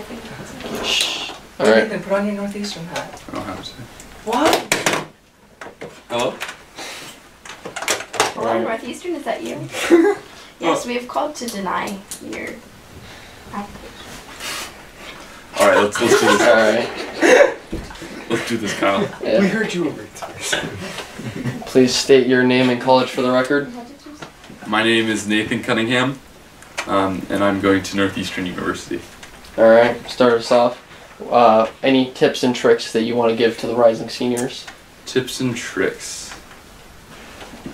Nathan. Shh. All right. Nathan, put on your Northeastern hat. I don't have to. What? Hello? Hello, Northeastern, is that you? Yes, we have called to deny your application. Alright, let's do this. Alright. Let's do this, Kyle. Yeah. We heard you over Please state your name and college for the record. My name is Nathan Cunningham, and I'm going to Northeastern University. Alright, start us off. Any tips and tricks that you want to give to the rising seniors? Tips and tricks.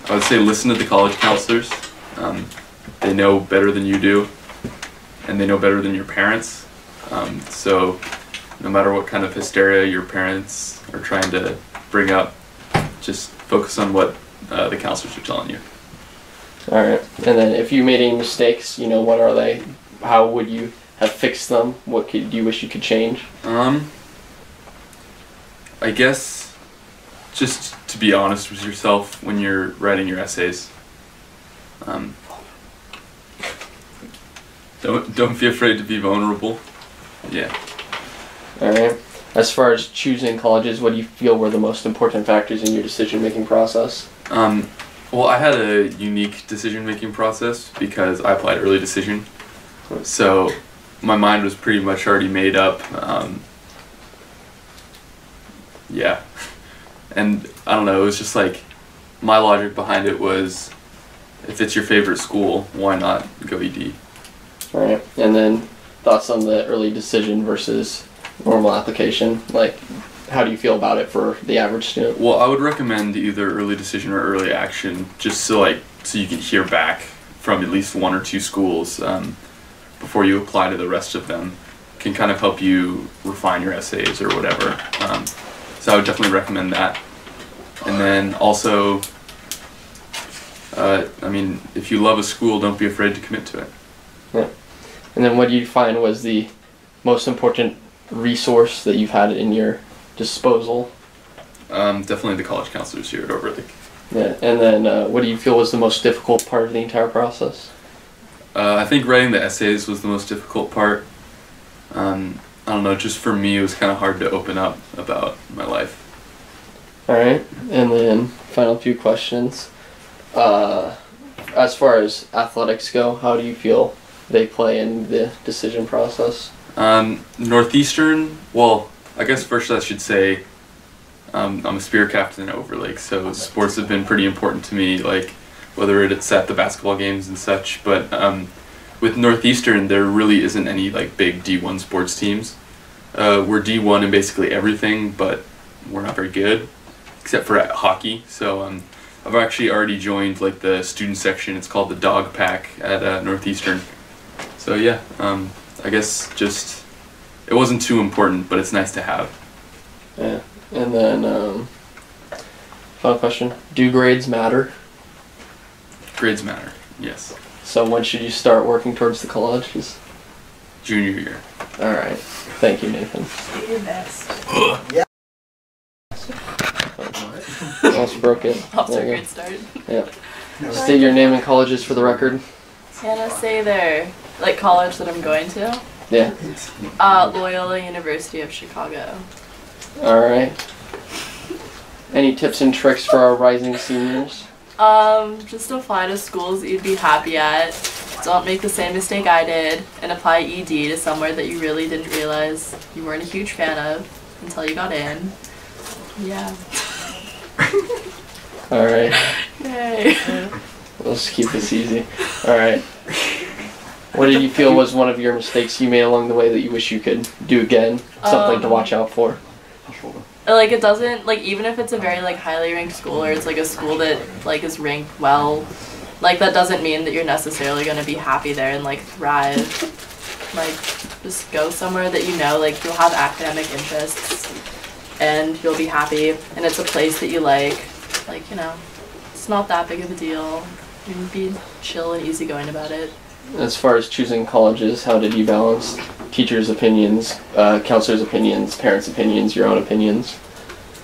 I would say listen to the college counselors. They know better than you do, and they know better than your parents. So no matter what kind of hysteria your parents are trying to bring up, just focus on what the counselors are telling you. Alright, and then if you made any mistakes, you know, what are they? How would you have fixed them? What do you wish you could change? I guess just to be honest with yourself when you're writing your essays. Don't be afraid to be vulnerable. Yeah. Alright. As far as choosing colleges, what do you feel were the most important factors in your decision-making process? Well, I had a unique decision-making process because I applied early decision. So my mind was pretty much already made up. Yeah. And I don't know, it was just like, my logic behind it was, if it's your favorite school, why not go ED? Alright, and then thoughts on the early decision versus normal application? Like, how do you feel about it for the average student? Well, I would recommend either early decision or early action, just so you can hear back from at least one or two schools before you apply to the rest of them. Can kind of help you refine your essays or whatever. So I would definitely recommend that. And then also, I mean, if you love a school, don't be afraid to commit to it. Yeah. And then what do you find was the most important resource that you've had in your disposal? Definitely the college counselors here at Overlake. Yeah. And then what do you feel was the most difficult part of the entire process? I think writing the essays was the most difficult part. I don't know, just for me it was kind of hard to open up about my life. Alright, and then final few questions. As far as athletics go, how do you feel they play in the decision process? Northeastern, well, I guess first I should say I'm a spear captain at Overlake, so sports have been pretty important to me, like whether it's at the basketball games and such, but with Northeastern there really isn't any like big D1 sports teams. We're D1 in basically everything, but we're not very good, except for at hockey. So I've actually already joined like the student section. It's called the Dog Pack at Northeastern. So yeah, I guess just it wasn't too important, but it's nice to have. Yeah, and then final question: do grades matter? Grades matter, yes. So when should you start working towards the colleges? Junior year. All right. Thank you, Nathan. Do your best. Yeah. Almost broke it. Off to a There you great start. go. Yeah. State your name and colleges for the record. Can I say there, like college that I'm going to? Yeah. Loyola University of Chicago. All right. Any tips and tricks for our rising seniors? Just apply to schools that you'd be happy at. Don't make the same mistake I did and apply ED to somewhere that you really didn't realize you weren't a huge fan of until you got in. Yeah. Alright. Yay. Let's keep this easy. Alright. What did you feel was one of your mistakes you made along the way that you wish you could do again? Something to watch out for? Like it doesn't, like even if it's a very like highly ranked school or it's like a school that like is ranked well, like that doesn't mean that you're necessarily going to be happy there and like thrive. Like just go somewhere that you know like you'll have academic interests and you'll be happy and it's a place that you like you know, it's not that big of a deal. You can be chill and easygoing about it. As far as choosing colleges, how did you balance teachers' opinions, counselors' opinions, parents' opinions, your own opinions?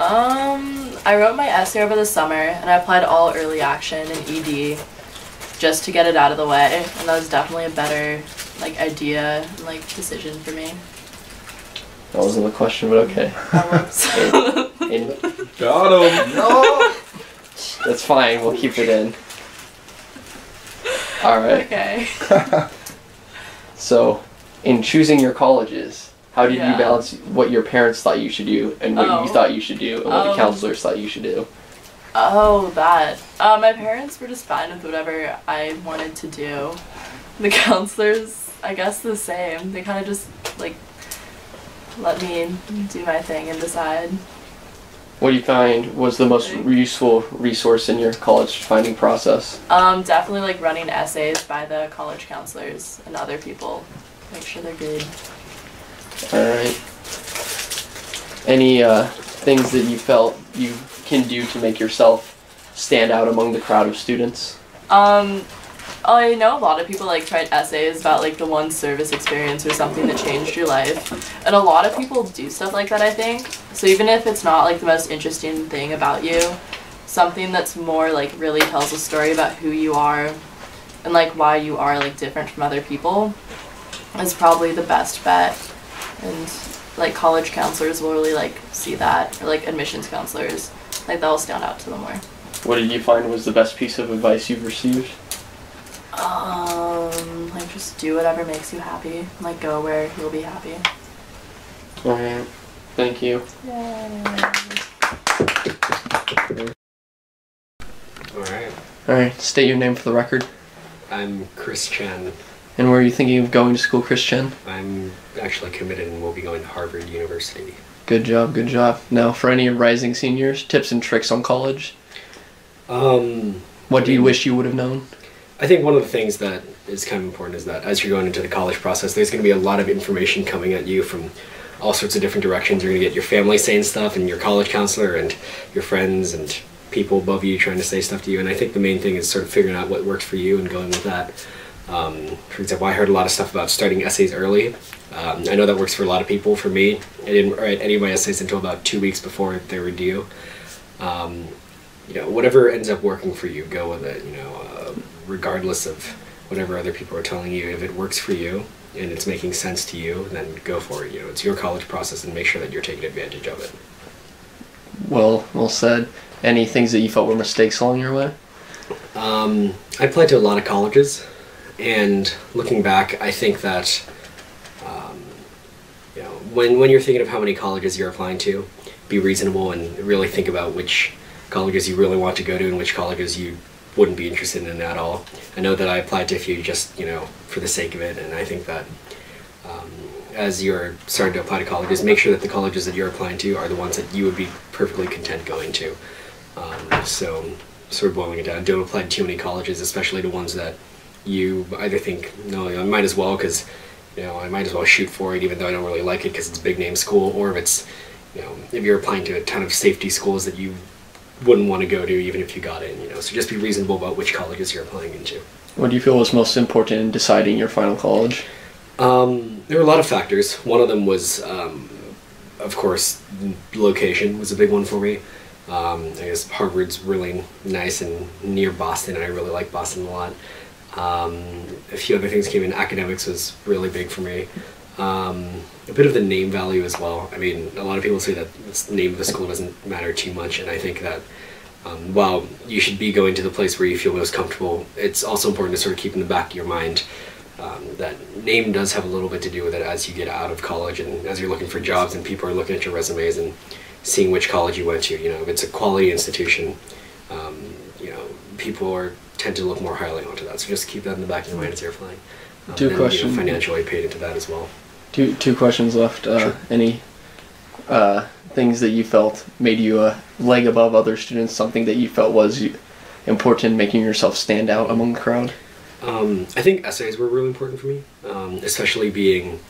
I wrote my essay over the summer and I applied all early action and ED just to get it out of the way, and that was definitely a better like idea and like decision for me. That wasn't the question, but okay. In, Got him. no! That's fine, we'll keep it in. Alright. Okay. So, in choosing your colleges, how did you Yeah. balance what your parents thought you should do and what you thought you should do and what the counselors thought you should do? Oh, that. My parents were just fine with whatever I wanted to do. The counselors, I guess the same. They kind of just, like, let me do my thing and decide. What do you find was the most useful resource in your college finding process? Definitely, like, running essays by the college counselors and other people. Make sure they're good. Alright. Any things that you felt you can do to make yourself stand out among the crowd of students? I know a lot of people like tried essays about like the one service experience or something that changed your life. And a lot of people do stuff like that, I think. So even if it's not like the most interesting thing about you, something that's more like really tells a story about who you are and like why you are like different from other people is probably the best bet. And like college counselors will really like see that, or like admissions counselors, like that'll stand out to them more. What did you find was the best piece of advice you've received? Like just do whatever makes you happy. Like go where you'll be happy. Alright, thank you. Yay. Alright, Alright, state your name for the record. I'm Chris Chen. And where are you thinking of going to school, Christian? I'm actually committed and will be going to Harvard University. Good job, good job. Now, for any rising seniors, tips and tricks on college? What do you wish you would have known? I think one of the things that is kind of important is that as you're going into the college process, there's going to be a lot of information coming at you from all sorts of different directions. You're going to get your family saying stuff and your college counselor and your friends and people above you trying to say stuff to you. And I think the main thing is sort of figuring out what works for you and going with that. For example, I heard a lot of stuff about starting essays early. I know that works for a lot of people. For me, I didn't write any of my essays until about 2 weeks before they were due. You know, whatever ends up working for you, go with it, you know, regardless of whatever other people are telling you. If it works for you and it's making sense to you, then go for it. You know, it's your college process and make sure that you're taking advantage of it. Well said. Any things that you felt were mistakes along your way? I applied to a lot of colleges, and looking back, I think that you know, when you're thinking of how many colleges you're applying to, be reasonable and really think about which colleges you really want to go to and which colleges you wouldn't be interested in at all. I know that I applied to a few just, you know, for the sake of it, and I think that as you're starting to apply to colleges, make sure that the colleges that you're applying to are the ones that you would be perfectly content going to. So sort of boiling it down, don't apply to too many colleges, especially to ones that you either think, no, I might as well because, you know, I might as well shoot for it even though I don't really like it because it's a big name school, or if it's, you know, if you're applying to a ton of safety schools that you wouldn't want to go to even if you got in, you know. So just be reasonable about which colleges you're applying into. What do you feel was most important in deciding your final college? There were a lot of factors. One of them was, of course, location was a big one for me. I guess Harvard's really nice and near Boston, and I really like Boston a lot. A few other things came in. Academics was really big for me. A bit of the name value as well. I mean, a lot of people say that the name of the school doesn't matter too much, and I think that while you should be going to the place where you feel most comfortable, it's also important to sort of keep in the back of your mind that name does have a little bit to do with it as you get out of college and as you're looking for jobs and people are looking at your resumes and seeing which college you went to. You know, if it's a quality institution, you know, people tend to look more highly onto that. So just keep that in the back of your mind as you're applying. Two questions. You know, financial aid paid into that as well. Two questions left. Sure. Any things that you felt made you a leg above other students, something that you felt was important in making yourself stand out among the crowd? I think essays were really important for me, especially being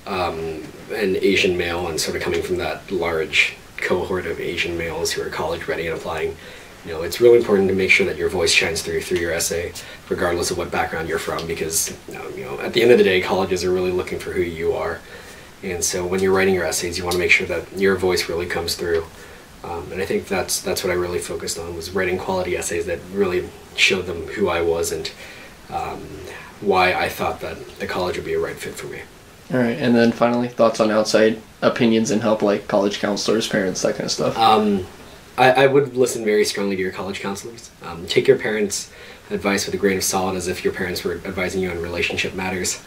an Asian male and sort of coming from that large cohort of Asian males who are college ready and applying. You know, it's really important to make sure that your voice shines through your essay, regardless of what background you're from, because you know, at the end of the day, colleges are really looking for who you are. And so when you're writing your essays, you want to make sure that your voice really comes through. And I think that's what I really focused on, was writing quality essays that really showed them who I was and why I thought that the college would be a right fit for me. All right, and then finally, thoughts on outside opinions and help, like college counselors, parents, that kind of stuff. I would listen very strongly to your college counselors. Take your parents' advice with a grain of salt, as if your parents were advising you on relationship matters.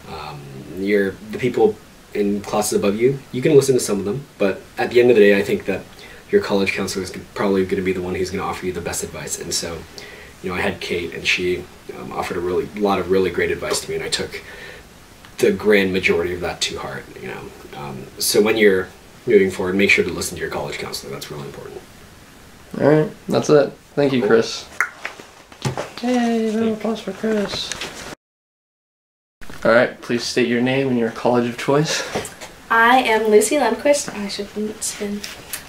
The people in classes above you, you can listen to some of them, but at the end of the day, I think that your college counselor is probably going to be the one who's going to offer you the best advice. And so, I had Kate, and she offered a lot of really great advice to me, and I took the grand majority of that to heart. So when you're moving forward, make sure to listen to your college counselor. That's really important. All right, that's it. Thank you, Chris. Yay, round of applause for Chris. All right, please state your name and your college of choice. I am Lucy Lundquist. I shouldn't spin.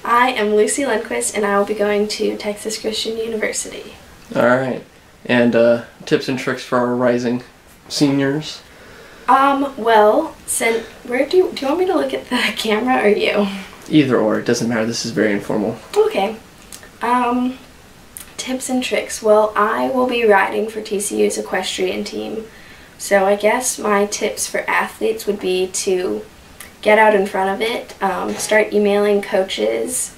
I am Lucy Lundquist, and I will be going to Texas Christian University. All right, and tips and tricks for our rising seniors. Well, where do you want me to look at the camera or you? Either or, it doesn't matter. This is very informal. Okay. Tips and tricks. Well, I will be riding for TCU's equestrian team. So I guess my tips for athletes would be to get out in front of it, start emailing coaches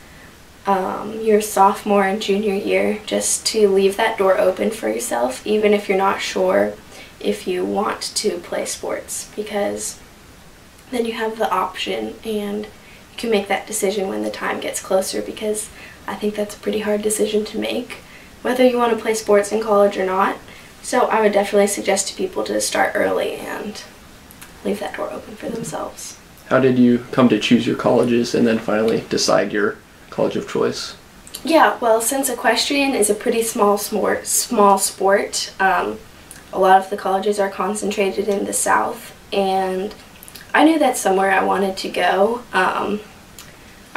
your sophomore and junior year, just to leave that door open for yourself, even if you're not sure if you want to play sports, because then you have the option and you can make that decision when the time gets closer, because I think that's a pretty hard decision to make, whether you want to play sports in college or not. So I would definitely suggest to people to start early and leave that door open for themselves. How did you come to choose your colleges and then finally decide your college of choice? Yeah, well, since equestrian is a pretty small sport, a lot of the colleges are concentrated in the South, and I knew that's somewhere I wanted to go. I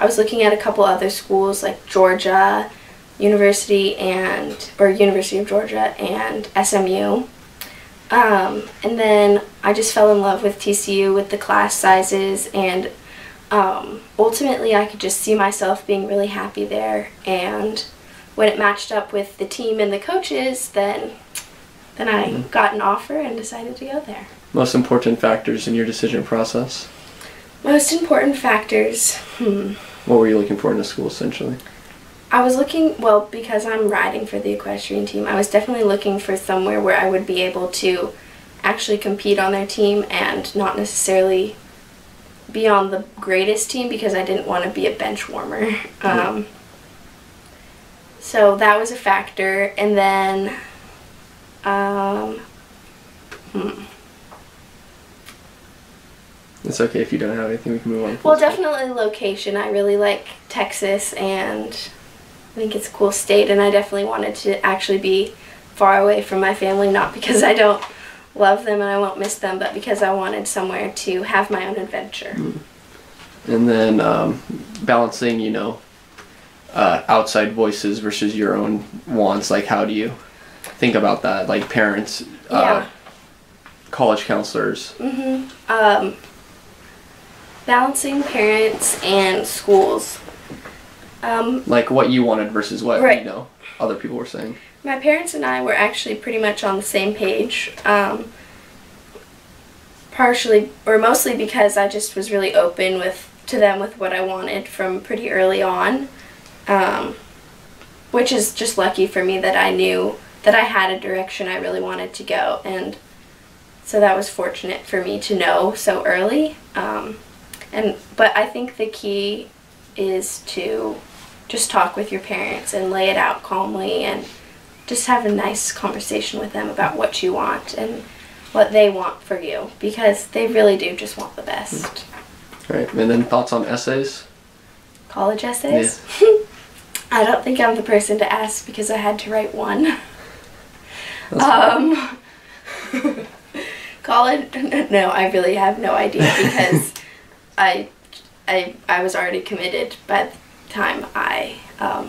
was looking at a couple other schools like Georgia University University of Georgia and SMU. And then I just fell in love with TCU with the class sizes, and ultimately I could just see myself being really happy there. And when it matched up with the team and the coaches, then I got an offer and decided to go there. Most important factors in your decision process? Most important factors, What were you looking for in a school, essentially? I was looking, well, because I'm riding for the equestrian team, I was definitely looking for somewhere where I would be able to actually compete on their team and not necessarily be on the greatest team, because I didn't want to be a bench warmer. So that was a factor. And then, It's okay if you don't have anything, we can move on. well, definitely location. I really like Texas, and I think it's a cool state, and I definitely wanted to actually be far away from my family, not because I don't love them and I won't miss them, but because I wanted somewhere to have my own adventure. And then balancing, outside voices versus your own wants. Like, how do you think about that? Like parents, college counselors. Balancing parents and schools. Like what you wanted versus what Right. other people were saying. My parents and I were actually pretty much on the same page. Partially, or mostly, because I just was really open to them with what I wanted from pretty early on. Which is just lucky for me that I knew that I had a direction I really wanted to go, and so that was fortunate for me to know so early. But I think the key is to just talk with your parents and lay it out calmly, and just have a nice conversation with them about what you want and what they want for you, because they really do just want the best. Right, and then thoughts on essays? College essays? I don't think I'm the person to ask, because I had to write one. College? No, I really have no idea, because I was already committed by the time I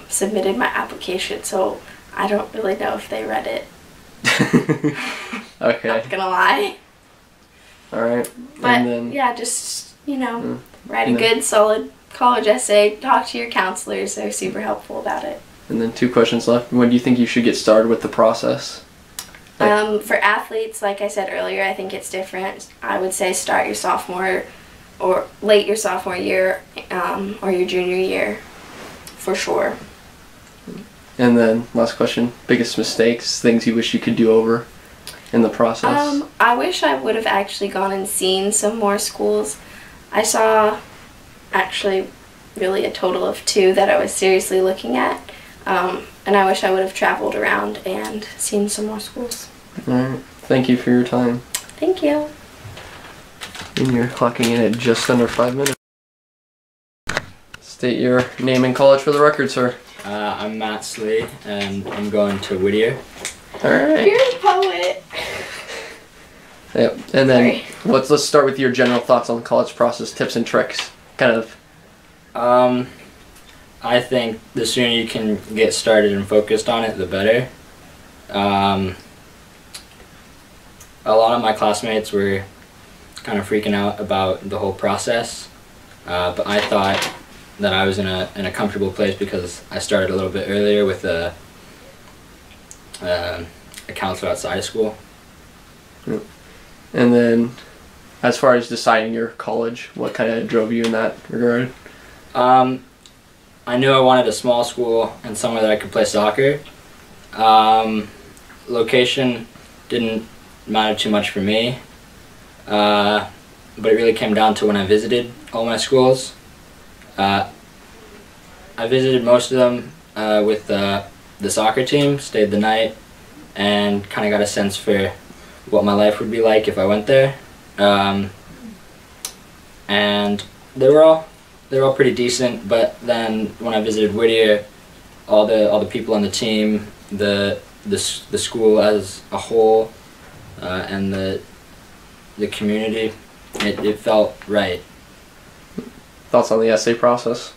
submitted my application, so I don't really know if they read it. Okay. Not gonna lie. Alright. But And then, yeah, just, write a good, solid college essay, talk to your counselors, they're super helpful about it. and then 2 questions left. When do you think you should get started with the process? For athletes, like I said earlier, I think it's different. I would say start your sophomore or late your sophomore year or your junior year, for sure. And then last question: biggest mistakes, things you wish you could do over in the process. I wish I would have actually gone and seen some more schools. I saw actually really a total of 2 that I was seriously looking at. And I wish I would have traveled around and seen some more schools. All right. Thank you for your time. Thank you. And you're clocking in at just under 5 minutes. State your name and college for the record, sir. I'm Matt Slee, and I'm going to Whittier. All right. You're a poet. Yep. And then Sorry. let's start with your general thoughts on the college process, tips and tricks. Kind of. I think the sooner you can get started and focused on it, the better. A lot of my classmates were kind of freaking out about the whole process, but I thought that I was in a comfortable place because I started a little bit earlier with a counselor outside of school. Yep. And then, as far as deciding your college, what kind of drove you in that regard? I knew I wanted a small school and somewhere that I could play soccer. Location didn't matter too much for me, but it really came down to when I visited all my schools. I visited most of them with the soccer team, stayed the night, and kind of got a sense for what my life would be like if I went there. And they were all pretty decent, but then when I visited Whittier, all the people on the team, the school as a whole, and the community, it felt right. Thoughts on the essay process?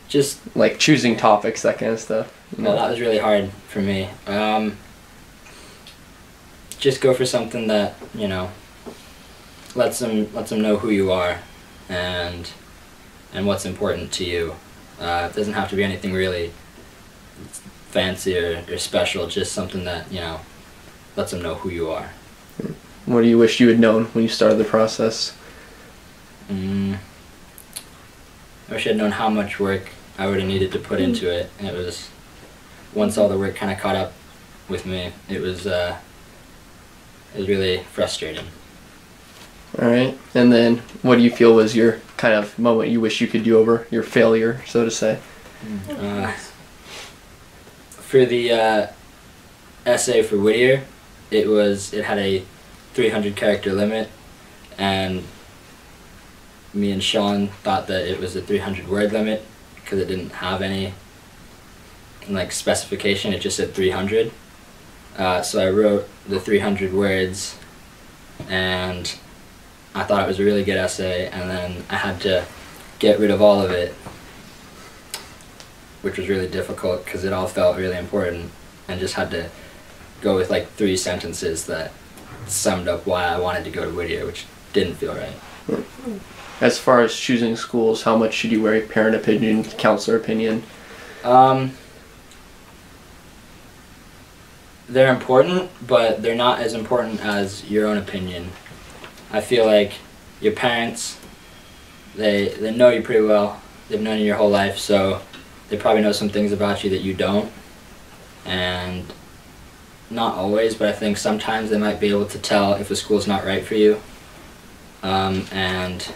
Just like choosing topics, that kind of stuff. well, that was really hard for me. Just go for something that, you know, lets them know who you are and what's important to you. It doesn't have to be anything really fancy or special, just something that, you know, lets them know who you are. What do you wish you had known when you started the process? I wish I'd known how much work I would have needed to put into it. It was, once all the work kind of caught up with me, it was really frustrating. All right. And then what do you feel was your kind of moment you wish you could do over, your failure, so to say? For the essay for Whittier, it had a 300 character limit, and me and Sean thought that it was a 300 word limit because it didn't have any like specification. It just said 300. So I wrote the 300 words, and I thought it was a really good essay, and then I had to get rid of all of it, which was really difficult because it all felt really important, and just had to go with like 3 sentences that summed up why I wanted to go to Whittier, which didn't feel right. As far as choosing schools, how much should you weigh parent opinion, counselor opinion? They're important, but they're not as important as your own opinion. I feel like your parents, they know you pretty well. They've known you your whole life, so they probably know some things about you that you don't. And not always, but I think sometimes they might be able to tell if a school's not right for you. And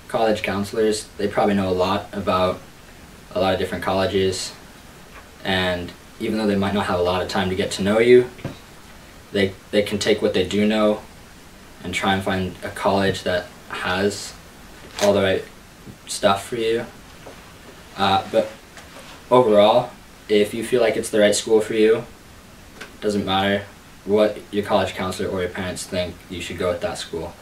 college counselors, they probably know a lot about a lot of different colleges, and even though they might not have a lot of time to get to know you, they can take what they do know and try and find a college that has all the right stuff for you. But overall, if you feel like it's the right school for you, doesn't matter what your college counselor or your parents think, you should go with that school.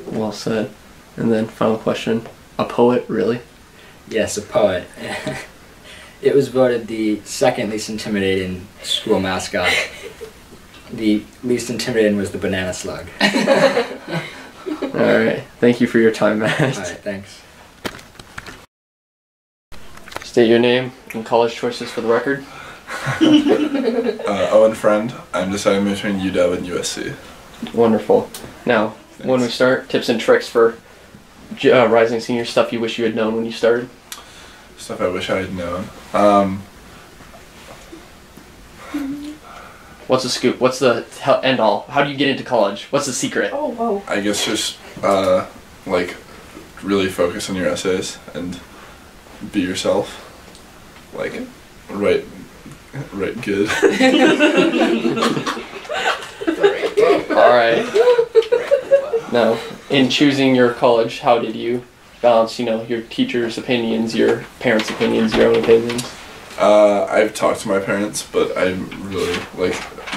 Well said. And then final question, a poet, really? Yes, a poet. It was voted the second least intimidating school mascot. The least intimidating was the banana slug. All right. Thank you for your time, Matt. All right, thanks. State your name and college choices for the record. Owen Friend. I'm deciding between UW and USC. Wonderful. Now, when we start, tips and tricks for rising senior, stuff you wish you had known when you started. Stuff I wish I had known. What's the scoop? What's the end all? How do you get into college? What's the secret? Oh, whoa. I guess just like really focus on your essays and be yourself. Like write good. All right. Now, in choosing your college, how did you balance, your teachers' opinions, your parents' opinions, your own opinions? I've talked to my parents, but I'm really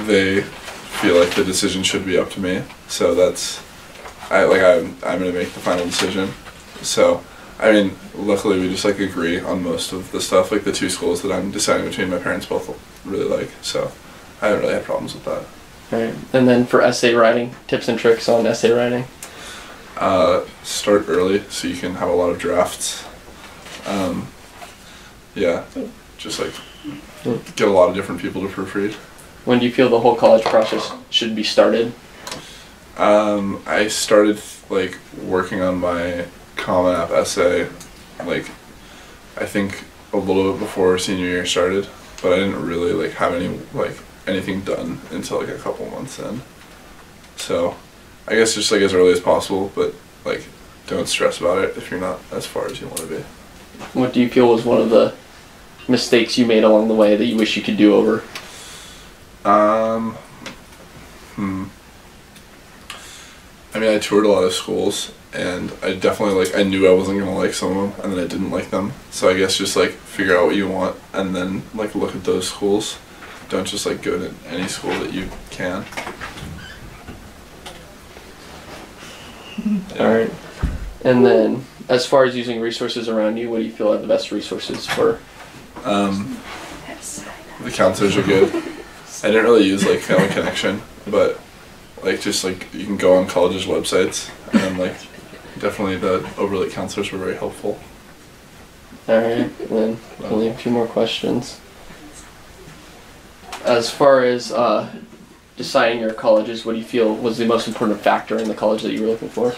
they feel like the decision should be up to me. So I'm gonna make the final decision. So I mean, luckily we just agree on most of the stuff. Like the two schools that I'm deciding between, my parents both really like. So I haven't really had problems with that. All right. And then for essay writing, tips and tricks on essay writing. Start early so you can have a lot of drafts. Yeah, just get a lot of different people to proofread. When do you feel the whole college process should be started? I started working on my Common App essay I think a little bit before senior year started, but I didn't really have anything done until a couple months in. So I guess just as early as possible, but don't stress about it if you're not as far as you want to be. What do you feel was one of the mistakes you made along the way that you wish you could do over? I mean, I toured a lot of schools, and I definitely I knew I wasn't gonna like some of them, and then I didn't like them. So I guess just figure out what you want, and then look at those schools. Don't just go to any school that you can. Yeah. All right. And then, as far as using resources around you, what do you feel are the best resources for? The counselors are good. I didn't really use Family Connection, but you can go on colleges' websites, and then definitely the Overlake counselors were very helpful. All right. And then only a few more questions. As far as deciding your colleges, what do you feel was the most important factor in the college that you were looking for?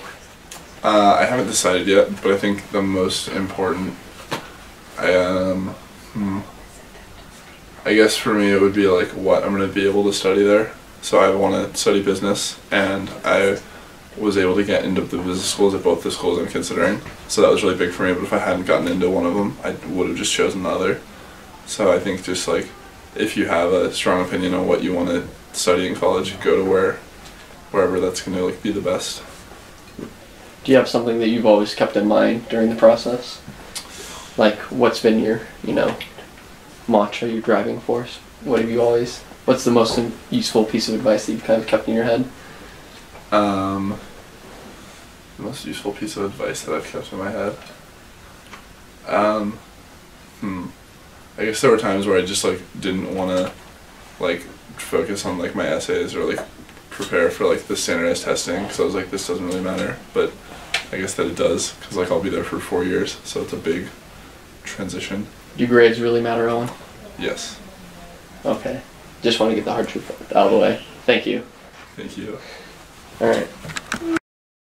I haven't decided yet, but I think the most important, I guess for me it would be what I'm going to be able to study there. So I want to study business, and I was able to get into the business schools at both the schools I'm considering. So that was really big for me, but if I hadn't gotten into one of them, I would have just chosen the other. So I think just if you have a strong opinion on what you want to study in college, go to wherever that's going to be the best. Do you have something that you've always kept in mind during the process? What's been your, mantra, your driving force? What's the most useful piece of advice that you've kind of kept in your head? The most useful piece of advice that I've kept in my head? I guess there were times where I just didn't want to focus on my essays or prepare for the standardized testing, because I was this doesn't really matter, but I guess that it does, because I'll be there for 4 years, so it's a big transition. Do grades really matter, Owen? Yes. Okay. Just want to get the hard truth out of the way. Thank you. Thank you. All right.